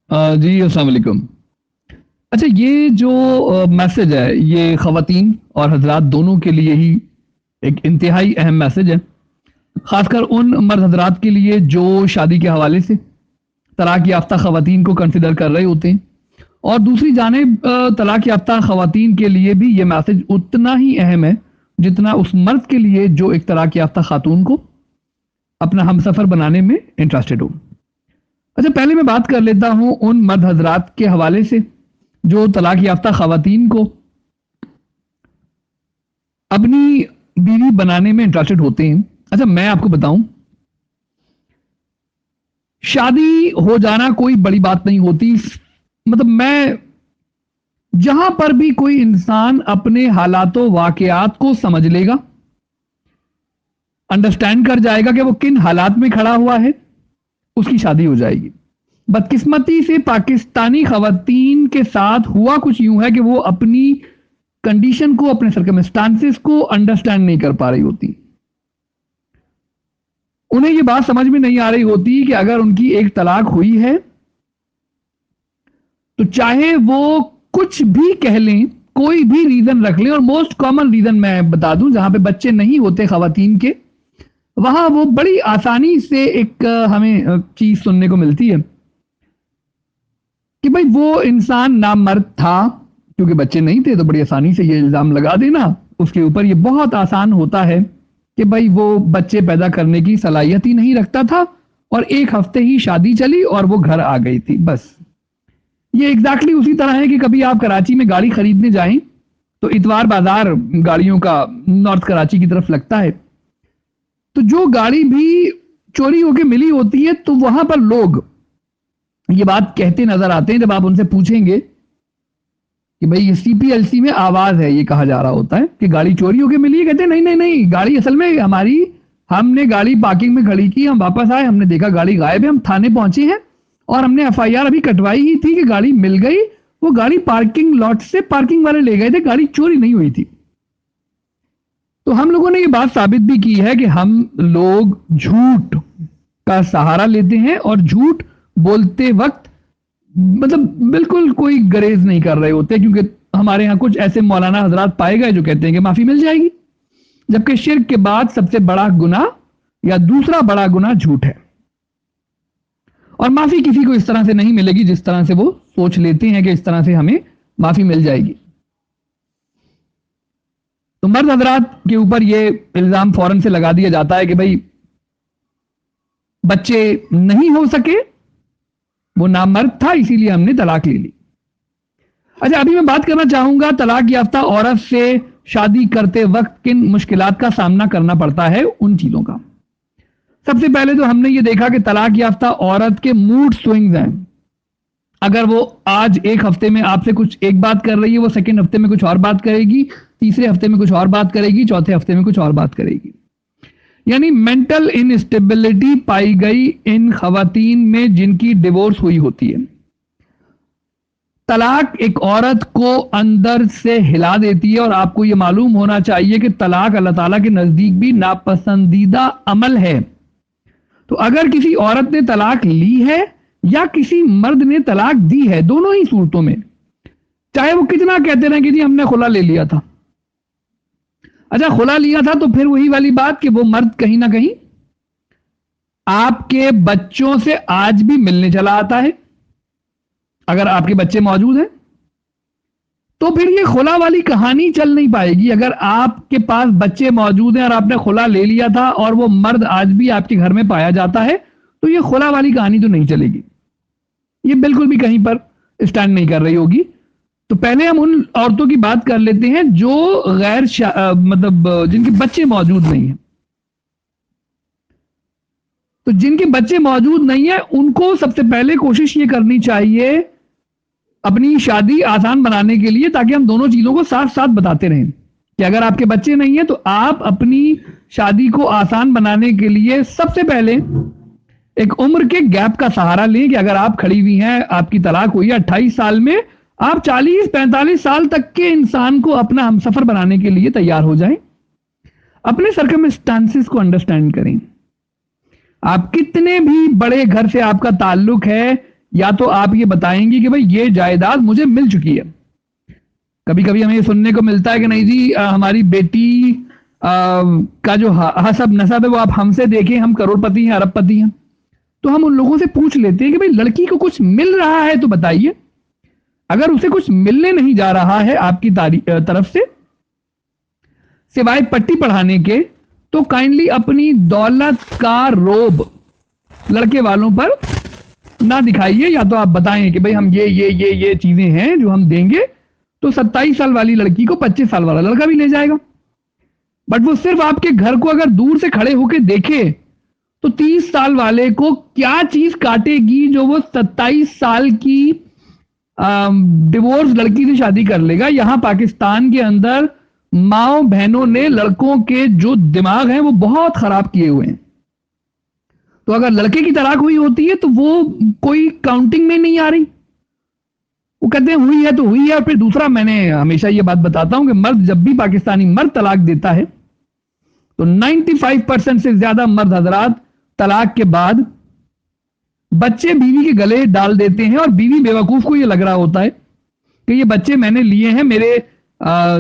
جی السلام علیکم. اچھا یہ جو میسج ہے یہ خواتین اور حضرات دونوں کے لیے ہی ایک انتہائی اہم میسج ہے، خاص کر ان مرد حضرات کے لیے جو شادی کے حوالے سے طلاق یافتہ خواتین کو کنسیڈر کر رہے ہوتے ہیں، اور دوسری جانب طلاق یافتہ خواتین کے لیے بھی یہ میسج اتنا ہی اہم ہے جتنا اس مرد کے لیے جو ایک طلاق یافتہ خاتون کو اپنا ہمسفر بنانے میں انٹرسٹڈ ہو. اچھا پہلے میں بات کر لیتا ہوں ان مرد حضرات کے حوالے سے جو طلاق یافتہ خواتین کو اپنی بیوی بنانے میں انٹرسٹڈ ہوتے ہیں. اچھا میں آپ کو بتاؤں، شادی ہو جانا کوئی بڑی بات نہیں ہوتی. مطلب میں جہاں پر بھی کوئی انسان اپنے حالات و واقعات کو سمجھ لے گا، انڈرسٹینڈ کر جائے گا کہ وہ کن حالات میں کھڑا ہوا ہے، اس کی شادی ہو جائے گی. بدقسمتی سے پاکستانی خواتین کے ساتھ ہوا کچھ یوں ہے کہ وہ اپنی کنڈیشن کو، اپنے سرکمسٹانسز کو انڈرسٹینڈ نہیں کر پا رہی ہوتی. انہیں یہ بات سمجھ میں نہیں آ رہی ہوتی کہ اگر ان کی ایک طلاق ہوئی ہے تو چاہے وہ کچھ بھی کہہ لیں، کوئی بھی ریزن رکھ لیں، اور موسٹ کامن ریزن میں بتا دوں جہاں پہ بچے نہیں ہوتے خواتین کے، وہاں وہ بڑی آسانی سے ایک ہمیں چیز سننے کو ملتی ہے کہ بھائی وہ انسان نامرد تھا، کیونکہ بچے نہیں تھے تو بڑی آسانی سے یہ الزام لگا دینا اس کے اوپر. یہ بہت آسان ہوتا ہے کہ بھائی وہ بچے پیدا کرنے کی صلاحیت ہی نہیں رکھتا تھا اور ایک ہفتے ہی شادی چلی اور وہ گھر آ گئی تھی بس. یہ ایگزیکٹلی اسی طرح ہے کہ کبھی آپ کراچی میں گاڑی خریدنے جائیں تو اتوار بازار گاڑیوں کا نارتھ کراچی کی طرف لگتا ہے، تو جو گاڑی بھی چوری ہو کے ملی ہوتی ہے تو وہاں پر لوگ یہ بات کہتے نظر آتے ہیں. جب آپ ان سے پوچھیں گے کہ بھئی یہ سی پی ایل سی میں آواز ہے، یہ کہا جا رہا ہوتا ہے کہ گاڑی چوری ہو کے ملی ہے، کہتے ہیں نہیں نہیں نہیں، گاڑی اصل میں ہماری، ہم نے گاڑی پارکنگ میں کھڑی کی، ہم واپس آئے، ہم نے دیکھا گاڑی غائب ہے، ہم تھانے پہنچے ہیں اور ہم نے ایف آئی آر ابھی کٹوائی ہی تھی کہ گاڑی مل گئی. وہ گاڑی پارکنگ لاٹ سے پارکنگ والے لے گئے تھے، گاڑی چوری نہیں ہوئی تھی. تو ہم لوگوں نے یہ بات ثابت بھی کی ہے کہ ہم لوگ جھوٹ کا سہارا لیتے ہیں اور جھوٹ بولتے وقت مطلب بالکل کوئی گریز نہیں کر رہے ہوتے، کیونکہ ہمارے ہاں کچھ ایسے مولانا حضرات پائے گئے جو کہتے ہیں کہ معافی مل جائے گی، جبکہ شرک کے بعد سب سے بڑا گناہ یا دوسرا بڑا گناہ جھوٹ ہے، اور معافی کسی کو اس طرح سے نہیں ملے گی جس طرح سے وہ سوچ لیتے ہیں کہ اس طرح سے ہمیں معافی مل جائے گی. تو مرد حضرات کے اوپر یہ الزام فوراً سے لگا دیا جاتا ہے کہ بھائی بچے نہیں ہو سکے، وہ نامرد تھا اسی لیے ہم نے طلاق لے لی. اچھا ابھی میں بات کرنا چاہوں گا طلاق یافتہ عورت سے شادی کرتے وقت کن مشکلات کا سامنا کرنا پڑتا ہے ان چیزوں کا. سب سے پہلے تو ہم نے یہ دیکھا کہ طلاق یافتہ عورت کے موڈ سوئنگز ہیں. اگر وہ آج ایک ہفتے میں آپ سے کچھ ایک بات کر رہی ہے، وہ سیکنڈ ہفتے میں کچھ اور بات کرے گی، تیسرے ہفتے میں کچھ اور بات کرے گی، چوتھے ہفتے میں کچھ اور بات کرے گی. یعنی مینٹل انسٹیبلٹی پائی گئی ان خواتین میں جن کی ڈیورس ہوئی ہوتی ہے. طلاق ایک عورت کو اندر سے ہلا دیتی ہے، اور آپ کو یہ معلوم ہونا چاہیے کہ طلاق اللہ تعالیٰ کے نزدیک بھی ناپسندیدہ عمل ہے. تو اگر کسی عورت نے طلاق لی ہے یا کسی مرد نے طلاق دی ہے، دونوں ہی صورتوں میں چاہے وہ کتنا کہتے رہیں کہ جی ہم نے خلا لے لیا تھا، اچھا خلا لیا تھا تو پھر وہی والی بات کہ وہ مرد کہیں نہ کہیں آپ کے بچوں سے آج بھی ملنے چلا آتا ہے. اگر آپ کے بچے موجود ہیں تو پھر یہ خلا والی کہانی چل نہیں پائے گی. اگر آپ کے پاس بچے موجود ہیں اور آپ نے خلا لے لیا تھا اور وہ مرد آج بھی آپ کے گھر میں پایا جاتا ہے تو یہ خلا والی کہانی تو نہیں چلے گی، یہ بالکل بھی کہیں پر اسٹینڈ نہیں کر رہی ہوگی. تو پہلے ہم ان عورتوں کی بات کر لیتے ہیں جو مطلب جن کے بچے موجود نہیں ہیں. تو جن کے بچے موجود نہیں ہیں ان کو سب سے پہلے کوشش یہ کرنی چاہیے اپنی شادی آسان بنانے کے لیے، تاکہ ہم دونوں چیزوں کو ساتھ ساتھ بتاتے رہیں کہ اگر آپ کے بچے نہیں ہیں تو آپ اپنی شادی کو آسان بنانے کے لیے سب سے پہلے ایک عمر کے گیپ کا سہارا لیں کہ اگر آپ کھڑی ہوئی ہیں، آپ کی طلاق ہوئی ہے 28 سال میں، آپ 40-45 سال تک کے انسان کو اپنا ہمسفر بنانے کے لیے تیار ہو جائیں. اپنے سرکمسٹانسز کو انڈرسٹینڈ کریں. آپ کتنے بھی بڑے گھر سے آپ کا تعلق ہے یا تو آپ یہ بتائیں گی کہ بھائی یہ جائیداد مجھے مل چکی ہے. کبھی کبھی ہمیں یہ سننے کو ملتا ہے کہ نہیں جی ہماری بیٹی کا جو حسب نسب ہے وہ آپ ہم سے دیکھیں, ہم کروڑ پتی ہیں, ارب پتی ہیں. تو ہم ان لوگوں سے پوچھ لیتے ہیں کہ بھائی لڑکی کو کچھ مل رہا ہے تو بتائیے. اگر اسے کچھ ملنے نہیں جا رہا ہے آپ کی طرف سے سوائے پٹی پڑھانے کے, تو کائنڈلی اپنی دولت کا روب لڑکے والوں پر نہ دکھائیے. یا تو آپ بتائیں کہ بھائی ہم یہ چیزیں ہیں جو ہم دیں گے, تو 27 سال والی لڑکی کو 25 سال والا لڑکا بھی لے جائے گا. بٹ وہ صرف آپ کے گھر کو اگر دور سے کھڑے ہو کے دیکھے تو 30 سال والے کو کیا چیز کاٹے گی جو وہ 27 سال کی ڈیورس لڑکی سے شادی کر لے گا. یہاں پاکستان کے اندر ماؤں بہنوں نے لڑکوں کے جو دماغ ہیں وہ بہت خراب کیے ہوئے ہیں. تو اگر لڑکے کی طلاق ہوئی ہوتی ہے تو وہ کوئی کاؤنٹنگ میں نہیں آ رہی, وہ کہتے ہیں ہوئی ہے تو ہوئی ہے. اور پھر دوسرا, میں نے ہمیشہ یہ بات بتاتا ہوں کہ مرد جب بھی پاکستانی مرد طلاق دیتا ہے تو 95% سے زیادہ مرد حضرات طلاق کے بعد بچے بیوی کے گلے ڈال دیتے ہیں, اور بیوی بیوقوف کو یہ لگ رہا ہوتا ہے کہ یہ بچے میں نے لیے ہیں, میرے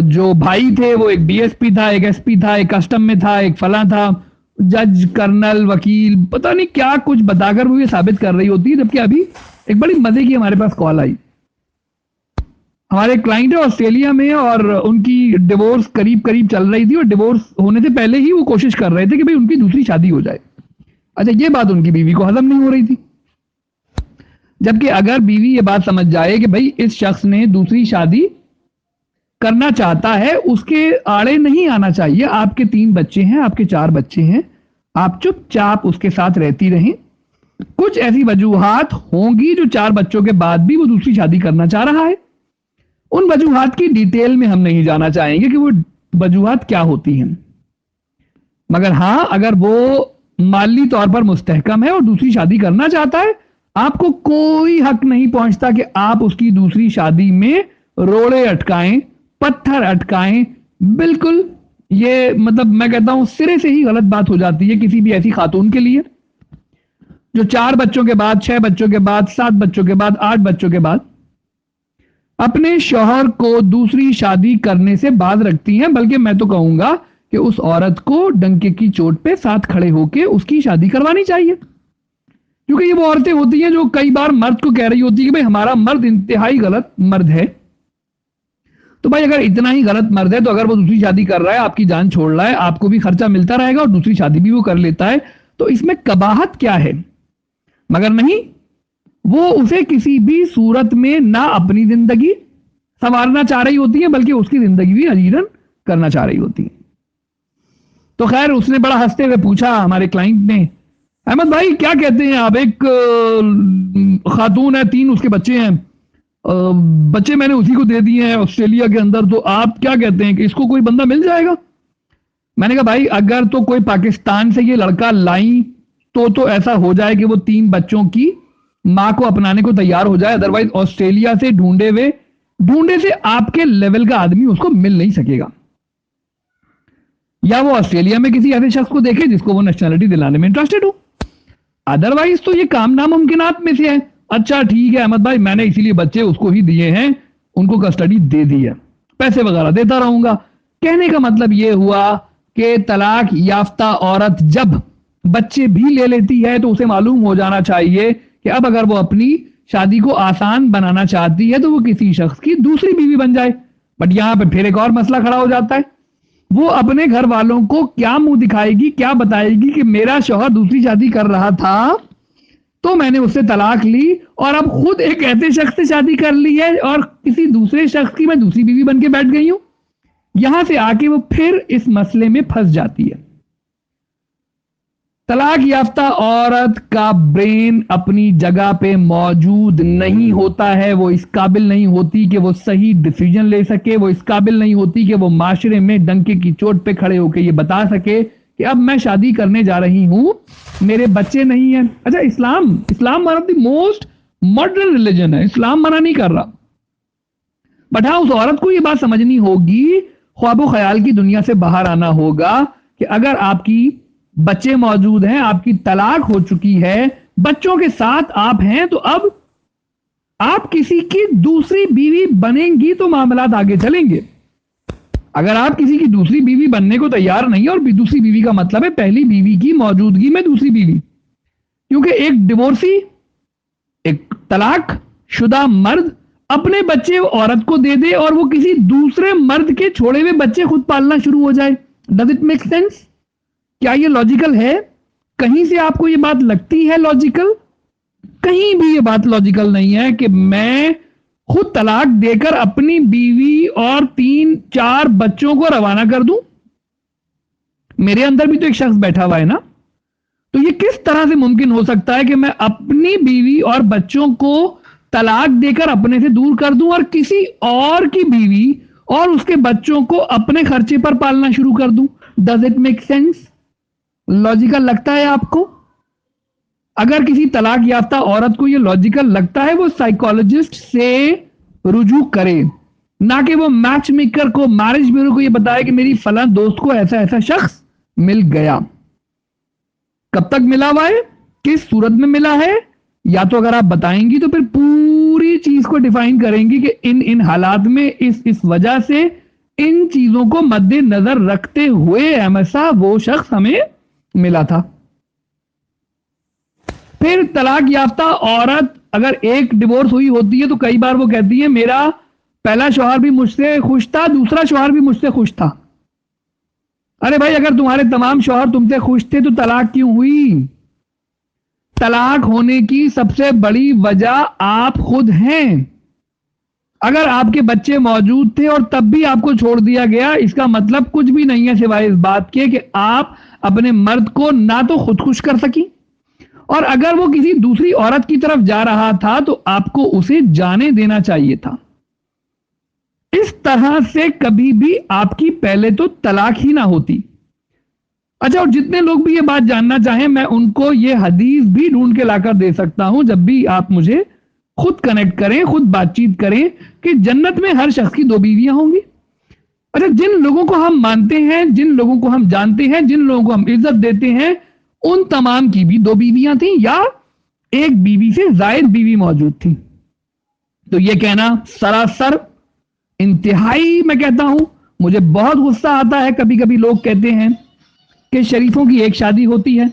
جو بھائی تھے وہ ایک ڈی ایس پی تھا, ایک ایس پی تھا, ایک کسٹم میں تھا, ایک فلاں تھا, جج, کرنل, وکیل, پتہ نہیں کیا کچھ بتا کر وہ یہ ثابت کر رہی ہوتی ہے. جبکہ ابھی ایک بڑی مزے کی ہمارے پاس کال آئی. ہمارے کلائنٹ ہے آسٹریلیا میں, اور ان کی ڈیورس قریب چل رہی تھی, اور ڈیورس ہونے سے پہلے ہی وہ کوشش کر رہے تھے کہ بھئی ان کی دوسری شادی ہو جائے. اچھا, یہ بات ان کی بیوی کو ہضم نہیں ہو رہی تھی. جبکہ اگر بیوی یہ بات سمجھ جائے کہ بھئی اس شخص نے دوسری شادی کرنا چاہتا ہے, اس کے آڑے نہیں آنا چاہیے. آپ کے 3 بچے ہیں, آپ کے 4 بچے ہیں, آپ چپ چاپ اس کے ساتھ رہتی رہیں. کچھ ایسی وجوہات ہوں گی جو 4 بچوں کے بعد بھی وہ دوسری شادی کرنا چاہ رہا ہے. ان وجوہات کی ڈیٹیل میں ہم نہیں جانا چاہیں گے کہ وہ وجوہات کیا ہوتی ہیں, مگر ہاں اگر وہ مالی طور پر مستحکم ہے اور دوسری شادی کرنا چاہتا ہے, آپ کو کوئی حق نہیں پہنچتا کہ آپ اس کی دوسری شادی میں روڑے اٹکائیں, پتھر اٹکائیں. بالکل یہ مطلب میں کہتا ہوں سرے سے ہی غلط بات ہو جاتی ہے کسی بھی ایسی خاتون کے لیے جو 4 بچوں کے بعد, 6 بچوں کے بعد, 7 بچوں کے بعد, 8 بچوں کے بعد اپنے شوہر کو دوسری شادی کرنے سے باز رکھتی ہیں. بلکہ میں تو کہوں گا کہ اس عورت کو ڈنکے کی چوٹ پہ ساتھ کھڑے ہو کے اس کی شادی کروانی چاہیے. کیونکہ یہ وہ عورتیں ہوتی ہیں جو کئی بار مرد کو کہہ رہی ہوتی ہے کہ بھئی ہمارا مرد انتہائی غلط مرد ہے. تو بھائی اگر اتنا ہی غلط مرد ہے تو اگر وہ دوسری شادی کر رہا ہے, آپ کی جان چھوڑ رہا ہے, آپ کو بھی خرچہ ملتا رہے گا اور دوسری شادی بھی وہ کر لیتا ہے, تو اس میں قباحت کیا ہے؟ مگر نہیں, وہ اسے کسی بھی صورت میں نہ اپنی زندگی سنوارنا چاہ رہی ہوتی ہے بلکہ اس کی زندگی بھی اجیرن کرنا چاہ رہی ہوتی ہے. تو خیر اس نے بڑا ہنستے ہوئے پوچھا ہمارے کلائنٹ نے, احمد بھائی کیا کہتے ہیں آپ, ایک خاتون ہے, 3 اس کے بچے ہیں, بچے میں نے اسی کو دے دیے ہیں آسٹریلیا کے اندر, تو آپ کیا کہتے ہیں کہ اس کو کوئی بندہ مل جائے گا؟ میں نے کہا بھائی اگر تو کوئی پاکستان سے یہ لڑکا لائیں تو ایسا ہو جائے کہ وہ 3 بچوں کی ماں کو اپنانے کو تیار ہو جائے, ادروائز آسٹریلیا سے ڈھونڈے سے آپ کے لیول کا آدمی اس کو مل نہیں سکے گا. یا وہ آسٹریلیا میں کسی ایسے شخص کو دیکھے جس کو وہ نیشنلٹی دلانے میں انٹرسٹڈ ہو, ادروائز تو یہ کام ناممکنات میں سے ہے. اچھا ٹھیک ہے احمد بھائی, میں نے اسی لیے بچے اس کو ہی دیے ہیں, ان کو کسٹڈی دے دی ہے, پیسے وغیرہ دیتا رہوں گا. کہنے کا مطلب یہ ہوا کہ طلاق یافتہ عورت جب بچے بھی لے لیتی ہے تو اسے معلوم ہو جانا چاہیے کہ اب اگر وہ اپنی شادی کو آسان بنانا چاہتی ہے تو وہ کسی شخص کی دوسری بیوی بن جائے. بٹ یہاں پہ پھر ایک اور مسئلہ کھڑا ہو جاتا ہے, وہ اپنے گھر والوں کو کیا منہ دکھائے گی, کیا بتائے گی کہ میرا شوہر دوسری شادی کر رہا تھا تو میں نے اس سے طلاق لی اور اب خود ایک ایسے شخص سے شادی کر لی ہے اور کسی دوسرے شخص کی میں دوسری بیوی بن کے بیٹھ گئی ہوں. یہاں سے آ کے وہ پھر اس مسئلے میں پھنس جاتی ہے. طلاق یافتہ عورت کا برین اپنی جگہ پہ موجود نہیں ہوتا ہے, وہ اس قابل نہیں ہوتی کہ وہ صحیح ڈیسیجن لے سکے, وہ اس قابل نہیں ہوتی کہ وہ معاشرے میں ڈنکے کی چوٹ پہ کھڑے ہو کے یہ بتا سکے کہ اب میں شادی کرنے جا رہی ہوں, میرے بچے نہیں ہیں. اچھا اسلام one of the most modern religion ہے, اسلام منع نہیں کر رہا, بٹ ہاں اس عورت کو یہ بات سمجھنی ہوگی, خواب و خیال کی دنیا سے باہر آنا ہوگا کہ اگر آپ کی بچے موجود ہیں, آپ کی طلاق ہو چکی ہے, بچوں کے ساتھ آپ ہیں, تو اب آپ کسی کی دوسری بیوی بنیں گی تو معاملات آگے چلیں گے. اگر آپ کسی کی دوسری بیوی بننے کو تیار نہیں، اور دوسری بیوی کا مطلب ہے پہلی بیوی کی موجودگی میں دوسری بیوی، کیونکہ ایک ڈیورسی، ایک طلاق شدہ مرد اپنے بچے عورت کو دے دے اور وہ کسی دوسرے مرد کے چھوڑے ہوئے بچے خود پالنا شروع ہو جائے. Does it make sense? کیا یہ لاجیکل ہے؟ کہیں سے آپ کو یہ بات لگتی ہے لاجیکل؟ کہیں بھی یہ بات لاجیکل نہیں ہے کہ میں خود طلاق دے کر اپنی بیوی اور 3-4 بچوں کو روانہ کر دوں. میرے اندر بھی تو ایک شخص بیٹھا ہوا ہے نا. تو یہ کس طرح سے ممکن ہو سکتا ہے کہ میں اپنی بیوی اور بچوں کو طلاق دے کر اپنے سے دور کر دوں اور کسی اور کی بیوی اور اس کے بچوں کو اپنے خرچے پر پالنا شروع کر دوں؟ Does it make sense? Logical لگتا ہے آپ کو؟ اگر کسی طلاق یافتہ عورت کو یہ لاجیکل لگتا ہے، وہ سائیکالوجسٹ سے رجوع کرے، نہ کہ وہ میچ میکر کو، میرج بیورو کو یہ بتائے کہ میری فلاں دوست کو ایسا ایسا شخص مل گیا. کب تک ملا ہوا ہے، کس صورت میں ملا ہے، یا تو اگر آپ بتائیں گی تو پھر پوری چیز کو ڈیفائن کریں گی کہ ان حالات میں اس وجہ سے ان چیزوں کو مد نظر رکھتے ہوئے ایسا وہ شخص ہمیں ملا تھا. پھر طلاق یافتہ عورت اگر ایک ڈیورس ہوئی ہوتی ہے تو کئی بار وہ کہتی ہے میرا پہلا شوہر بھی مجھ سے خوش تھا، دوسرا شوہر بھی مجھ سے خوش تھا. ارے بھائی، اگر تمہارے تمام شوہر تم سے خوش تھے تو طلاق کیوں ہوئی؟ طلاق ہونے کی سب سے بڑی وجہ آپ خود ہیں. اگر آپ کے بچے موجود تھے اور تب بھی آپ کو چھوڑ دیا گیا، اس کا مطلب کچھ بھی نہیں ہے سوائے اس بات کے کہ آپ اپنے مرد کو نہ تو خود خوش کر سکی، اور اگر وہ کسی دوسری عورت کی طرف جا رہا تھا تو آپ کو اسے جانے دینا چاہیے تھا. اس طرح سے کبھی بھی آپ کی پہلے تو طلاق ہی نہ ہوتی. اچھا، اور جتنے لوگ بھی یہ بات جاننا چاہیں میں ان کو یہ حدیث بھی ڈھونڈ کے لا کر دے سکتا ہوں جب بھی آپ مجھے خود کنیکٹ کریں، خود بات چیت کریں کہ جنت میں ہر شخص کی 2 بیویاں ہوں گی. اچھا، جن لوگوں کو ہم مانتے ہیں، جن لوگوں کو ہم جانتے ہیں، جن لوگوں کو ہم عزت دیتے ہیں، ان تمام کی بھی 2 بیویاں تھیں یا ایک بیوی سے زائد بیوی موجود تھی. تو یہ کہنا سراسر انتہائی، میں کہتا ہوں مجھے بہت غصہ آتا ہے. کبھی کبھی لوگ کہتے ہیں کہ شریفوں کی ایک شادی ہوتی ہے